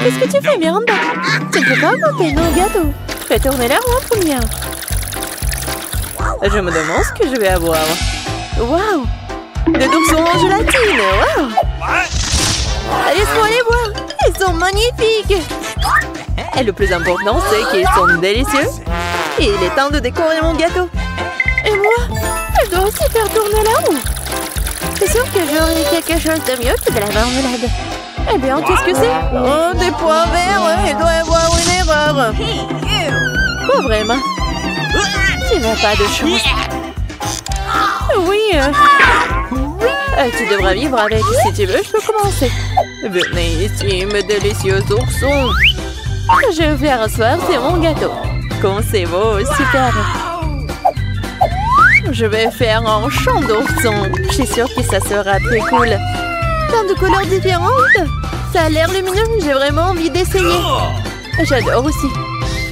Qu'est-ce que tu fais, Miranda? Tu ne peux pas goûter nos gâteaux. Fais tourner la roue, première. Je me demande ce que je vais avoir. Waouh! Des oursons en gélatine! Waouh! Laisse-moi les voir! Ils sont magnifiques! Et le plus important, c'est qu'ils sont délicieux. Et il est temps de décorer mon gâteau. Et moi, je dois aussi faire tourner la roue. C'est sûr que j'aurai quelque chose de mieux que de la marmelade. Eh bien, qu'est-ce que c'est? Oh, des pois verts! Il doit y avoir une erreur. Pas vraiment. Tu n'as pas de chance. Oui. Tu devras vivre avec. Si tu veux, je peux commencer. Venez ici, mes délicieux oursons. Je vais faire asseoir sur mon gâteau. Comme c'est beau, super. Je vais faire un chant d'ourson. Je suis sûre que ça sera très cool. Plein de couleurs différentes. Ça a l'air lumineux. J'ai vraiment envie d'essayer. J'adore aussi.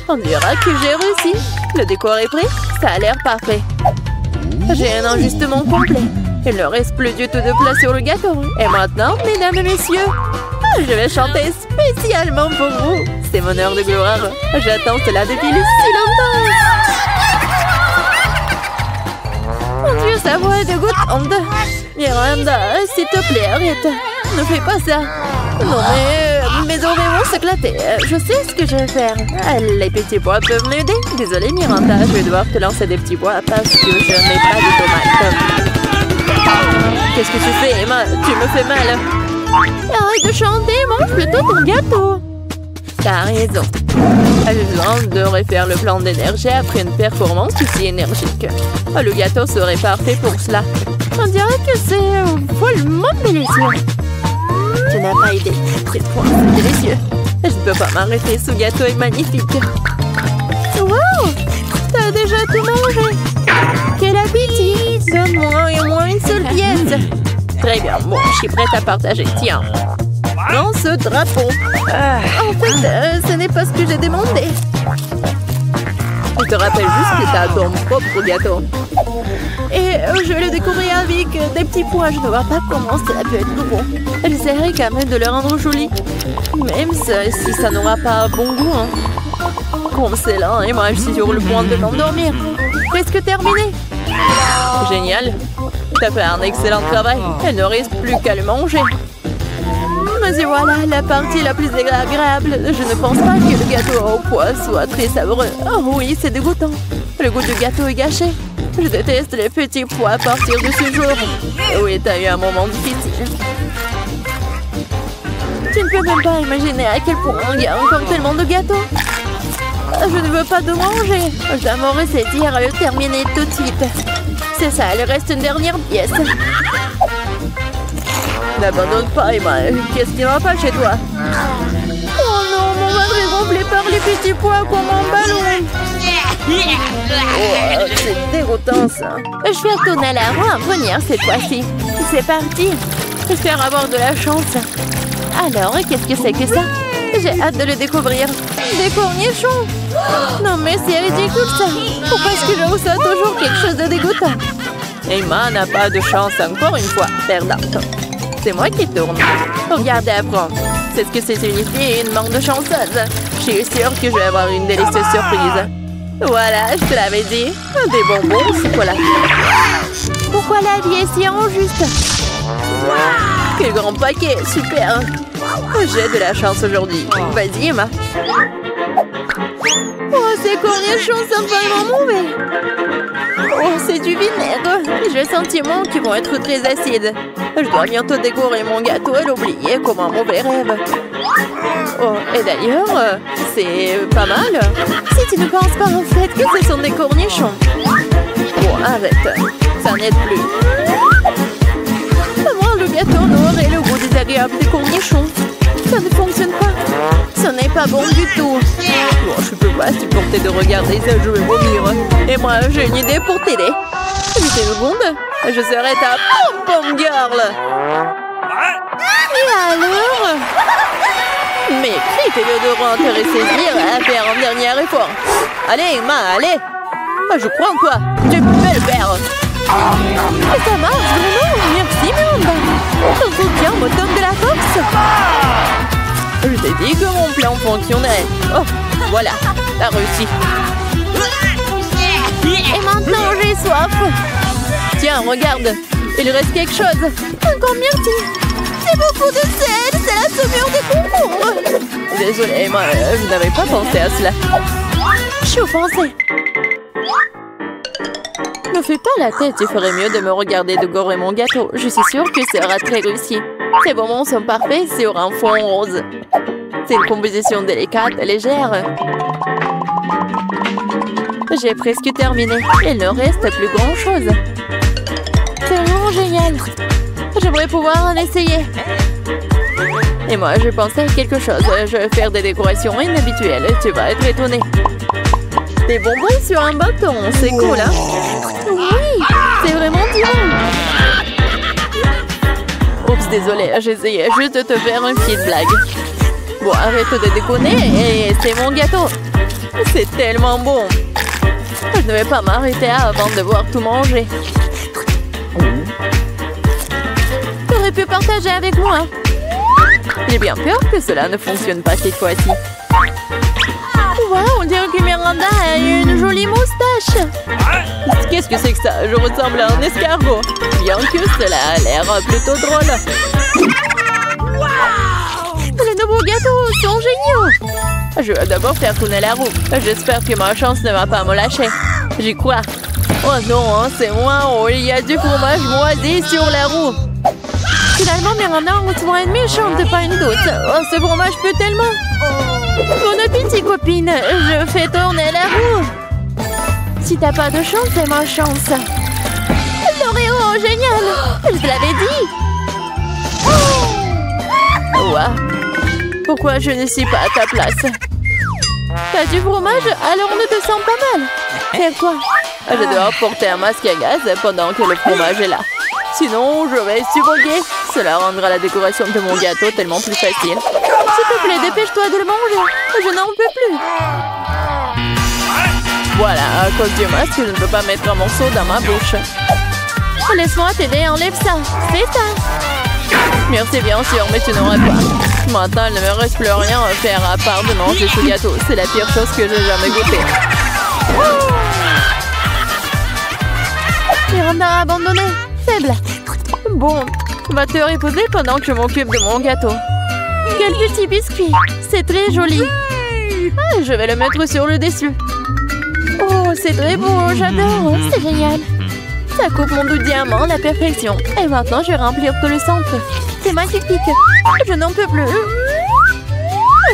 On dira que j'ai réussi. Le décor est prêt. Ça a l'air parfait. J'ai un ajustement complet. Il ne reste plus du tout de place sur le gâteau. Et maintenant, mesdames et messieurs, je vais chanter spécialement pour vous. C'est mon heure de gloire. J'attends cela depuis si longtemps. Mon Dieu, sa voix est dégoûtante. Miranda, s'il te plaît, arrête. Ne fais pas ça. Non, mais mes oreilles vont s'éclater. Je sais ce que je vais faire. Les petits pois peuvent m'aider. Désolée, Miranda, je vais devoir te lancer des petits pois parce que je n'ai pas de tomates. Qu'est-ce que tu fais, Emma? Tu me fais mal. Arrête de chanter, mange plutôt ton gâteau. T'as raison. Je devrais faire le plan d'énergie après une performance aussi énergique. Le gâteau serait parfait pour cela. On dirait que c'est follement délicieux. Tu n'as pas idée. C'est trop délicieux. Je ne peux pas m'arrêter. Ce gâteau est magnifique. Wow! T'as déjà tout mangé. Quel appétit! Donne-moi au moins une seule pièce. Très bien. Bon, je suis prête à partager. Tiens. Prends ce drapeau. En fait, ce n'est pas ce que j'ai demandé. Je te rappelle juste que t'as ton propre gâteau. Et je vais le décorer avec des petits pois. Je ne vois pas comment cela peut être bon. J'essaierai quand même de le rendre joli. Même si ça n'aura pas bon goût. Hein. Comme c'est là, et moi je suis sur le point de m'endormir. Presque terminé. Génial. T'as fait un excellent travail. Il ne reste plus qu'à le manger. Mais voilà, la partie la plus agréable. Je ne pense pas que le gâteau au pois soit très savoureux. Oh oui, c'est dégoûtant. Le goût du gâteau est gâché. Je déteste les petits pois à partir de ce jour. Oui, t'as eu un moment difficile. Tu ne peux même pas imaginer à quel point il y a encore tellement de gâteaux. Je ne veux pas de manger. Je dois m'en ressaisir à le terminer tout de suite. C'est ça, il reste une dernière pièce. N'abandonne pas, Emma. Qu'est-ce qui ne va pas chez toi? Oh non, mon ventre est gonflé par les petits pois comme un ballon. Oh, c'est dégoûtant ça. Je vais retourner la roue en première cette fois-ci. C'est parti. J'espère avoir de la chance. Alors, qu'est-ce que c'est que ça? J'ai hâte de le découvrir. Des cornichons. Non mais c'est ridicule ça. Pourquoi est-ce que je ressens toujours quelque chose de dégoûtant? Emma n'a pas de chance encore une fois, perdante. C'est moi qui tourne. Regardez apprendre. C'est ce que c'est signifié une bande de chanceuses. Je suis sûre que je vais avoir une délicieuse surprise. Voilà, je te l'avais dit. Des bonbons au chocolat. Pourquoi la vie est si injuste? Quel grand paquet, super. J'ai de la chance aujourd'hui. Vas-y, Emma. Oh, ces cornichons sont vraiment mauvais. Oh, c'est du vinaigre. J'ai sentiment qu'ils vont être très acides. Je dois bientôt décorer mon gâteau et l'oublier comme un mauvais rêve. Oh, et d'ailleurs, c'est pas mal. Si tu ne penses pas en fait que ce sont des cornichons. Bon, arrête. Ça n'aide plus. Moi, le gâteau n'aurait le goût désagréable des cornichons. Ça ne fonctionne pas. Ce n'est pas bon du tout. Bon, je peux pas supporter de regarder ça, je vais vomir. Et moi, j'ai une idée pour t'aider. Une seconde, je serai ta pom-pom girl. Et alors? Mais qui te devront te ressaisir à faire un dernier effort? Allez, Emma, allez. Je crois en toi. Tu peux le faire. Et ça marche vraiment. Merci, Miranda. Ton soutien me donne de la force. dit que mon plan fonctionnerait. Oh, voilà, t'as réussi. Et maintenant, j'ai soif. Tiens, regarde, il reste quelque chose. Encore myrtille. C'est beaucoup de sel, c'est la saumure des concombres. Désolée, Emma, je n'avais pas pensé à cela. Je suis offensée. Ne fais pas la tête, il ferait mieux de me regarder décorer mon gâteau. Je suis sûre que ce sera très réussi. Ces bonbons sont parfaits sur un fond rose. C'est une composition délicate, légère. J'ai presque terminé. Il ne reste plus grand-chose. C'est vraiment génial. J'aimerais pouvoir en essayer. Et moi, je pensais à quelque chose. Je vais faire des décorations inhabituelles. Tu vas être étonné. Des bonbons sur un bâton. C'est cool, hein? Oui, c'est vraiment divin. Oups, désolée. J'essayais juste de te faire une petite blague. Bon, arrête de déconner. Et c'est mon gâteau. C'est tellement bon. Je ne vais pas m'arrêter avant de devoir tout manger. Tu aurais pu partager avec moi. J'ai bien peur que cela ne fonctionne pas cette fois-ci. Wow, on dirait que Miranda a une jolie moustache. Qu'est-ce que c'est que ça? Je ressemble à un escargot. Bien que cela a l'air plutôt drôle. Les nouveaux gâteaux sont géniaux. Je vais d'abord faire tourner la roue. J'espère que ma chance ne va pas me lâcher. J'y crois. Oh non, hein, c'est moi. Oh, il y a du fromage moisi sur la roue. Finalement, Miranda en reçoit une méchante, pas une douce. Oh, ce fromage pue tellement. Bon appétit, copine. Je fais tourner la roue. Si t'as pas de chance, c'est ma chance. L'Oreo, génial. Je te l'avais dit. Wow. Pourquoi je ne suis pas à ta place? T'as du fromage, alors on ne te sent pas mal. C'est quoi? Je dois porter un masque à gaz pendant que le fromage est là. Sinon, je vais suffoquer. Cela rendra la décoration de mon gâteau tellement plus facile. S'il te plaît, dépêche-toi de le manger. Je n'en peux plus. Voilà, à cause du masque, je ne peux pas mettre un morceau dans ma bouche. Laisse-moi t'aider, enlève ça. C'est ça. Merci bien sûr, mais tu n'auras pas. Maintenant, il ne me reste plus rien à faire à part de manger ce gâteau. C'est la pire chose que j'ai jamais goûtée. Miranda a abandonné. Faible. Bon, va te reposer pendant que je m'occupe de mon gâteau. Quel petit biscuit. C'est très joli. Ah, je vais le mettre sur le dessus. Oh, c'est très beau. J'adore. C'est génial. Ça coupe mon doux diamant à la perfection. Et maintenant, je vais remplir tout le centre. C'est magnifique. Je n'en peux plus.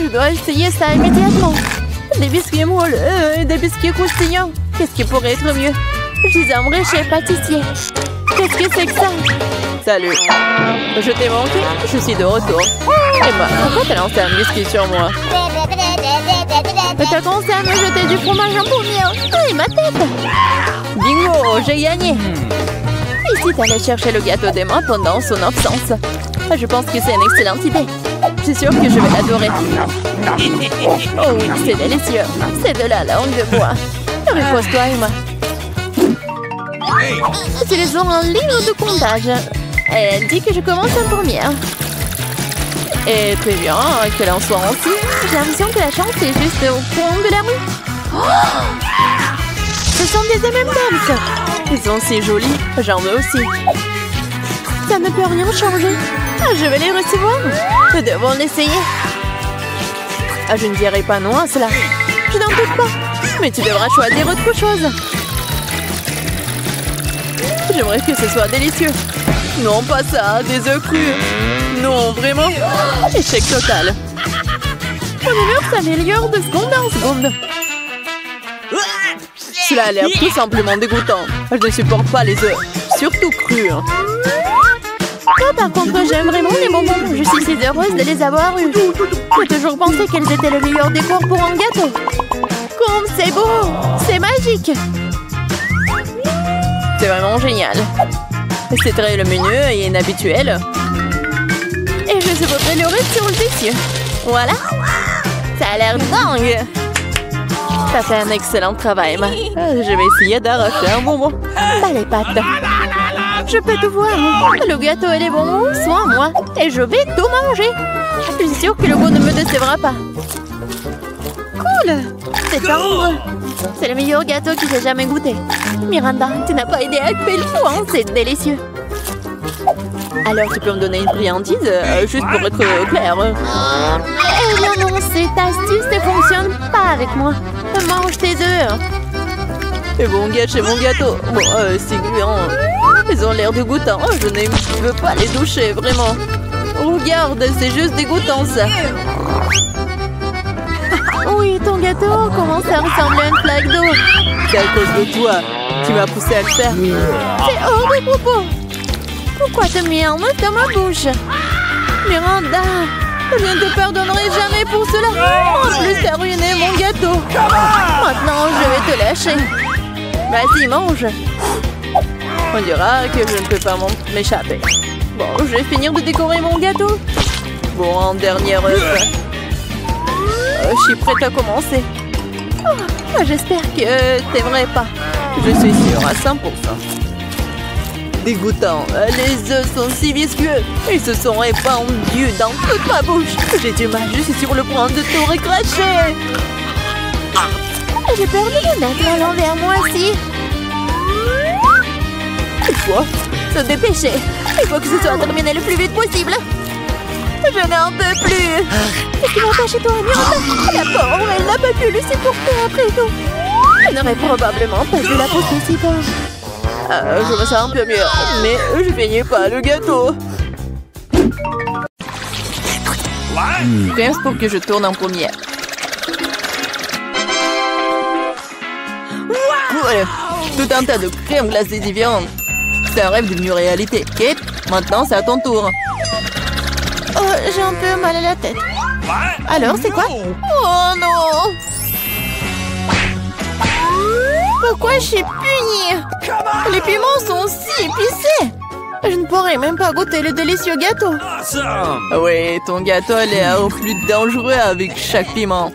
Je dois essayer ça immédiatement. Des biscuits moelleux et des biscuits croustillants. Qu'est-ce qui pourrait être mieux? Je suis un vrai chef pâtissier. Qu'est-ce que c'est que ça? Salut. Je t'ai manqué. Je suis de retour. Emma, pourquoi t'as lancé un biscuit sur moi? T'as commencé à me jeter du fromage en pommier. Et ma tête. Bingo, j'ai gagné. Ici, t'allais chercher le gâteau d'Emma pendant son absence. Je pense que c'est une excellente idée. Je suis sûre que je vais l'adorer. Oh oui, c'est délicieux. C'est de la langue de bois. Repose-toi, Emma. Utilisons un livre de comptage. Elle dit que je commence en première. Et très bien, qu'elle en soit ainsi. J'ai l'impression que la chance est juste au fond de la rue. Ce sont des M&M's. Ils sont si jolis. J'en veux aussi. Ça ne peut rien changer. Je vais les recevoir. Nous devons l'essayer. Je ne dirai pas non à cela. Je n'en doute pas. Mais tu devras choisir autre chose. J'aimerais que ce soit délicieux. Non, pas ça, des œufs crus. Non, vraiment. Échec total. Mon humeur s'améliore de seconde en seconde. Cela a l'air tout simplement dégoûtant. Je ne supporte pas les œufs, surtout crus. Moi, par contre, j'aime vraiment les bonbons. Je suis si heureuse de les avoir eus. J'ai toujours pensé qu'elles étaient le meilleur décor pour un gâteau. Comme c'est beau! C'est magique! C'est vraiment génial. C'est très lumineux et inhabituel. Et je saupoudrerai le reste sur le dessus. Voilà. Ça a l'air dingue. Ça fait un excellent travail, Emma. Je vais essayer d'arracher un bonbon. Pas les pattes. Je peux tout voir. Le gâteau et les bonbons sont à moi. Et je vais tout manger. Je suis sûre que le goût ne me décevra pas. Cool! C'est tendre. C'est le meilleur gâteau que j'ai jamais goûté. Miranda, tu n'as pas idée à quel point c'est délicieux. Alors, tu peux me donner une friandise, juste pour être clair. Eh bien non, cette astuce ne fonctionne pas avec moi. Mange tes œufs. Et bon, gâcher mon gâteau. Bon, c'est gluant. Ils ont l'air dégoûtants. Je ne veux pas les toucher, vraiment. Regarde, c'est juste dégoûtant, ça. Oui, ton gâteau commence à ressembler à une flaque d'eau. C'est à cause de toi. Tu m'as poussé à le faire. C'est hors de propos. Pourquoi te mets un œuf dans ma bouche? Miranda, je ne te pardonnerai jamais pour cela. En plus, t'as ruiné mon gâteau. Maintenant, je vais te lâcher. Vas-y, mange. On dira que je ne peux pas m'échapper. Bon, je vais finir de décorer mon gâteau. Bon, un dernier œuf. Je suis prête à commencer. Oh, j'espère que t'aimerais pas. Je suis sûre à 100%. Dégoûtant. Les œufs sont si visqueux. Ils se sont répandus dans toute ma bouche. J'ai du mal, je suis sur le point de tout recracher. J'ai peur de le mettre à l'envers, moi aussi. Quoi? Se dépêcher. Il faut que ce soit terminé le plus vite possible. Je n'en peux plus. Qu'est-ce qui va chez toi, Miranda? La pauvre, elle n'a pas pu le supporter après tout. Elle n'aurait probablement pas dû la pousser si fort. Je me sens un peu mieux, mais je finis pas le gâteau. Pense pour que je tourne en première. Cool. Tout un tas de crèmes glacées différentes. C'est un rêve devenu réalité. Kate, maintenant c'est à ton tour. Oh, j'ai un peu mal à la tête. Alors, c'est quoi? Oh non! Pourquoi je suis punie? Les piments sont si épicés. Je ne pourrais même pas goûter le délicieux gâteau. Oui, ton gâteau a l'air plus dangereux avec chaque piment.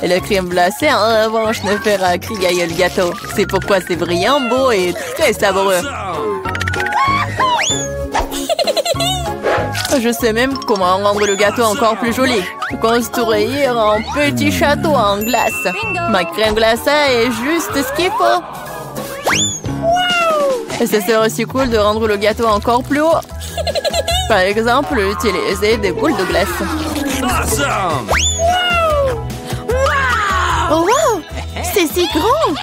Et la crème glacée, en revanche, ne fera crier le gâteau. C'est pourquoi c'est brillant, beau et très savoureux. Je sais même comment rendre le gâteau encore plus joli. Construire un petit château en glace. Ma crème glacée est juste ce qu'il faut. Et ce serait aussi cool de rendre le gâteau encore plus haut. Par exemple, utiliser des boules de glace. Oh wow! C'est si grand!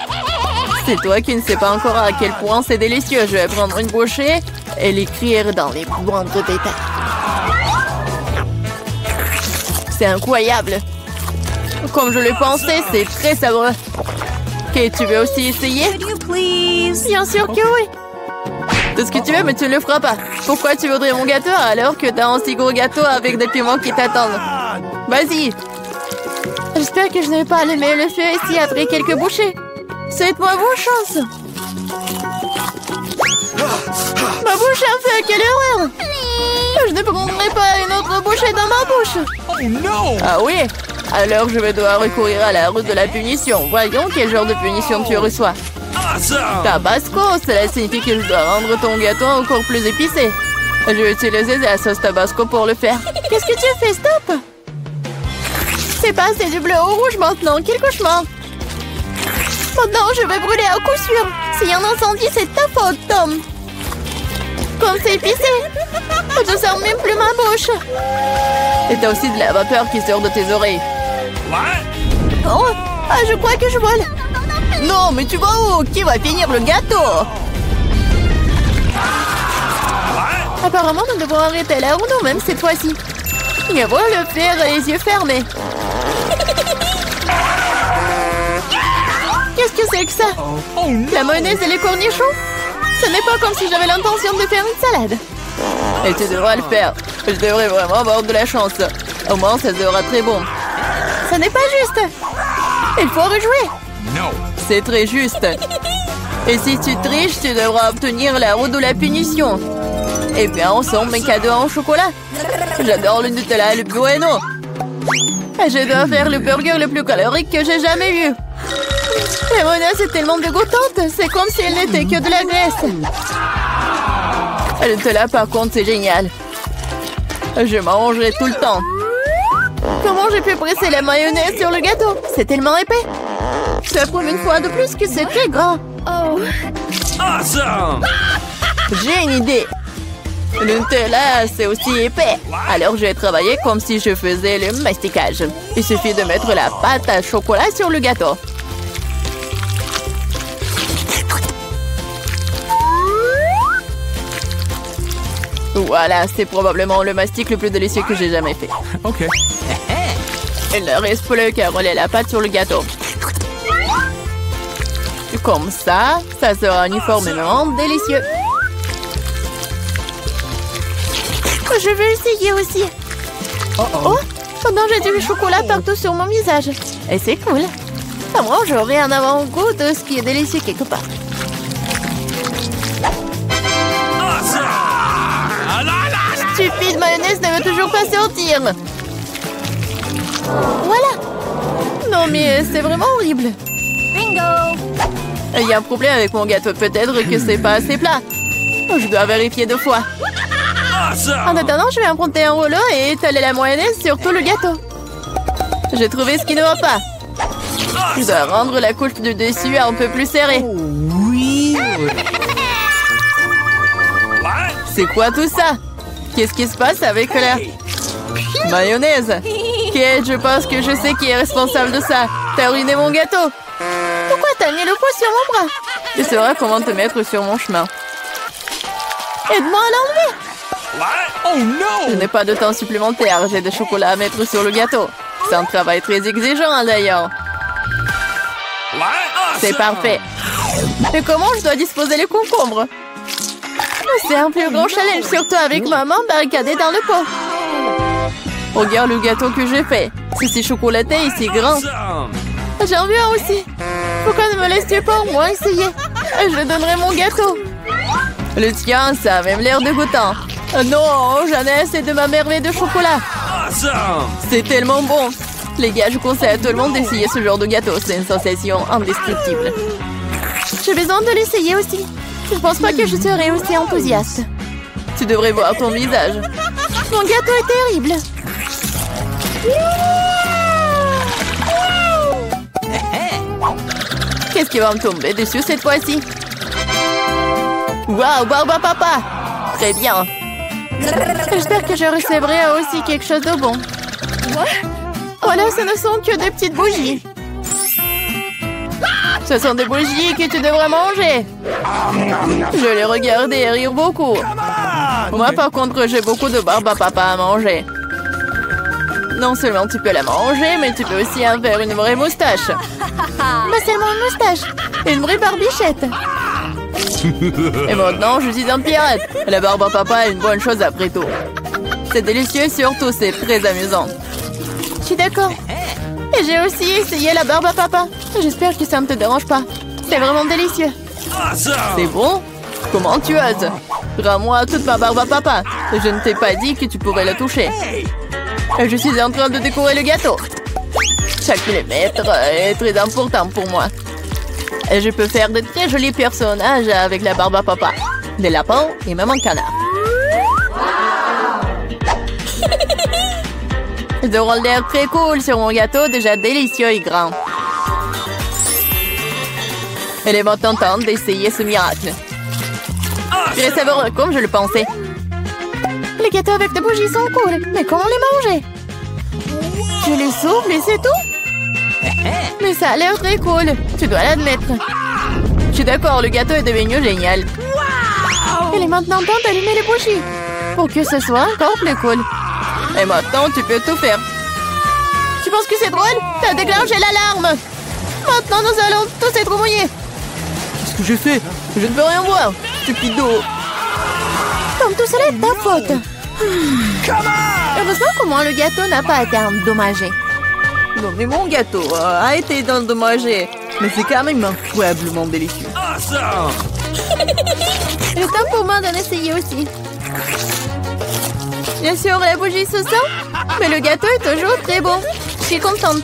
C'est toi qui ne sais pas encore à quel point c'est délicieux. Je vais prendre une bouchée et l'écrire dans les moindres détails. C'est incroyable. Comme je le pensais, c'est très savoureux. Ok, tu veux aussi essayer? Bien sûr que oui. Tout ce que tu veux, mais tu ne le feras pas. Pourquoi tu voudrais mon gâteau alors que t'as un si gros gâteau avec des piments qui t'attendent? Vas-y. J'espère que je ne vais pas allumer le feu ici après quelques bouchées. Souhaite-moi bonne chance. Ma bouche a fait, quelle erreur! Je ne prendrai pas une autre bouchée dans ma bouche. Oh non! Ah oui? Alors je vais devoir recourir à la route de la punition. Voyons quel genre de punition tu reçois. Tabasco, cela signifie que je dois rendre ton gâteau encore plus épicé. Je vais utiliser la sauce Tabasco pour le faire. Qu'est-ce que tu fais? Stop! C'est passé du bleu au rouge maintenant. Quel cauchemar! Maintenant, je vais brûler à coup sûr. S'il y a un incendie, c'est ta faute, Tom. Comme c'est épicé. Je ne sens même plus ma bouche. Et t'as aussi de la vapeur qui sort de tes oreilles. Oh, je crois que je vole. Non, mais tu vas où? Qui va finir le gâteau? Apparemment, nous devons arrêter la roue nous-mêmes cette fois-ci. Et voilà le faire les yeux fermés. Qu'est-ce que c'est que ça? La mayonnaise et les cornichons? Ce n'est pas comme si j'avais l'intention de faire une salade. Et tu devras le faire. Je devrais vraiment avoir de la chance. Au moins, ça sera très bon. Ce n'est pas juste. Il faut rejouer. C'est très juste. Et si tu triches, tu devras obtenir la roue de la punition. Et bien, ensemble, mes cadeaux en chocolat. J'adore le Nutella et le Bueno. Je dois faire le burger le plus calorique que j'ai jamais vu. La mayonnaise est tellement dégoûtante. C'est comme si elle n'était que de la graisse. Le Nutella, par contre, c'est génial. Je mangerai tout le temps. Comment j'ai pu presser la mayonnaise sur le gâteau? C'est tellement épais. Ça prouve une fois de plus que c'est très gras. Oh. Awesome! J'ai une idée. Le Nutella, c'est aussi épais. Alors je vais travailler comme si je faisais le masticage. Il suffit de mettre la pâte à chocolat sur le gâteau. Voilà, c'est probablement le mastic le plus délicieux que j'ai jamais fait. OK. Il ne reste plus qu'à rouler la pâte sur le gâteau. Comme ça, ça sera uniformément délicieux. Je veux essayer aussi. Oh, pendant j'ai du chocolat partout sur mon visage. Et c'est cool. À moi, j'aurai un avant-goût de ce qui est délicieux quelque part. Stupide mayonnaise ne veut toujours pas sortir. Voilà. Non mais c'est vraiment horrible. Bingo. Il y a un problème avec mon gâteau. Peut-être que c'est pas assez plat. Je dois vérifier 2 fois. En attendant, je vais emprunter un rouleau et étaler la mayonnaise sur tout le gâteau. J'ai trouvé ce qui ne va pas. Je dois rendre la couche du dessus un peu plus serrée. Oui. C'est quoi tout ça? Qu'est-ce qui se passe avec la mayonnaise? Kate, je pense que je sais qui est responsable de ça. T'as ruiné mon gâteau. Pourquoi t'as mis le poids sur mon bras? Tu sauras comment te mettre sur mon chemin. Aide-moi à l'enlever. Oh non! Je n'ai pas de temps supplémentaire. J'ai des chocolats à mettre sur le gâteau. C'est un travail très exigeant d'ailleurs. C'est parfait. Et comment je dois disposer les concombres? C'est un plus grand challenge, surtout avec maman barricadée dans le pot. Regarde le gâteau que j'ai fait. C'est si chocolaté et si grand. J'en veux un aussi. Pourquoi ne me laisses-tu pas au moins essayer? Je donnerai mon gâteau. Le tien, ça a même l'air dégoûtant. Non, j'en ai assez de ma merveille de chocolat. C'est tellement bon. Les gars, je conseille à tout le monde d'essayer ce genre de gâteau. C'est une sensation indestructible. J'ai besoin de l'essayer aussi. Je pense pas que je serai aussi enthousiaste. Tu devrais voir ton visage. Mon gâteau est terrible. Qu'est-ce qui va me tomber dessus cette fois-ci? Waouh, Barba Papa! Très bien. J'espère que je recevrai aussi quelque chose de bon. Voilà, ce ne sont que des petites bougies. Ce sont des bougies que tu devrais manger. Je les regardais et rire beaucoup. Moi, par contre, j'ai beaucoup de barbe à papa à manger. Non seulement tu peux la manger, mais tu peux aussi en faire une vraie moustache. Mais seulement une moustache. Une vraie barbichette. Et maintenant, je suis un pirate. La barbe à papa est une bonne chose après tout. C'est délicieux, surtout c'est très amusant. Je suis d'accord. Et j'ai aussi essayé la barbe à papa. J'espère que ça ne te dérange pas. C'est vraiment délicieux. C'est bon? Comment tu oses? Rends-moi toute ma barbe à papa. Je ne t'ai pas dit que tu pourrais la toucher. Je suis en train de décorer le gâteau. Chaque millimètre est très important pour moi. Et je peux faire de très jolis personnages avec la barbe à papa. Des lapins et même un canard. Ils auront l'air très cool sur mon gâteau, déjà délicieux et grand. Elle est maintenant temps d'essayer ce miracle. Je les savoureux comme je le pensais. Les gâteaux avec des bougies sont cool, mais comment les manger? Je les souffle et c'est tout? Mais ça a l'air très cool, tu dois l'admettre. Je suis d'accord, le gâteau est devenu génial. Il est maintenant temps d'allumer les bougies, pour que ce soit encore plus cool. Et maintenant, tu peux tout faire. Tu penses que c'est drôle? T'as déclenché l'alarme. Maintenant, nous allons tous être mouillés. Qu'est-ce que j'ai fait? Je ne peux rien voir, stupido. Comme tout cela est ta faute. Heureusement qu'au moins le gâteau n'a pas été endommagé. Non, mais mon gâteau a été endommagé. Mais c'est quand même incroyablement délicieux. Il est temps pour moi d'en essayer aussi. Bien sûr, la bougie se sent, mais le gâteau est toujours très bon. Je suis contente.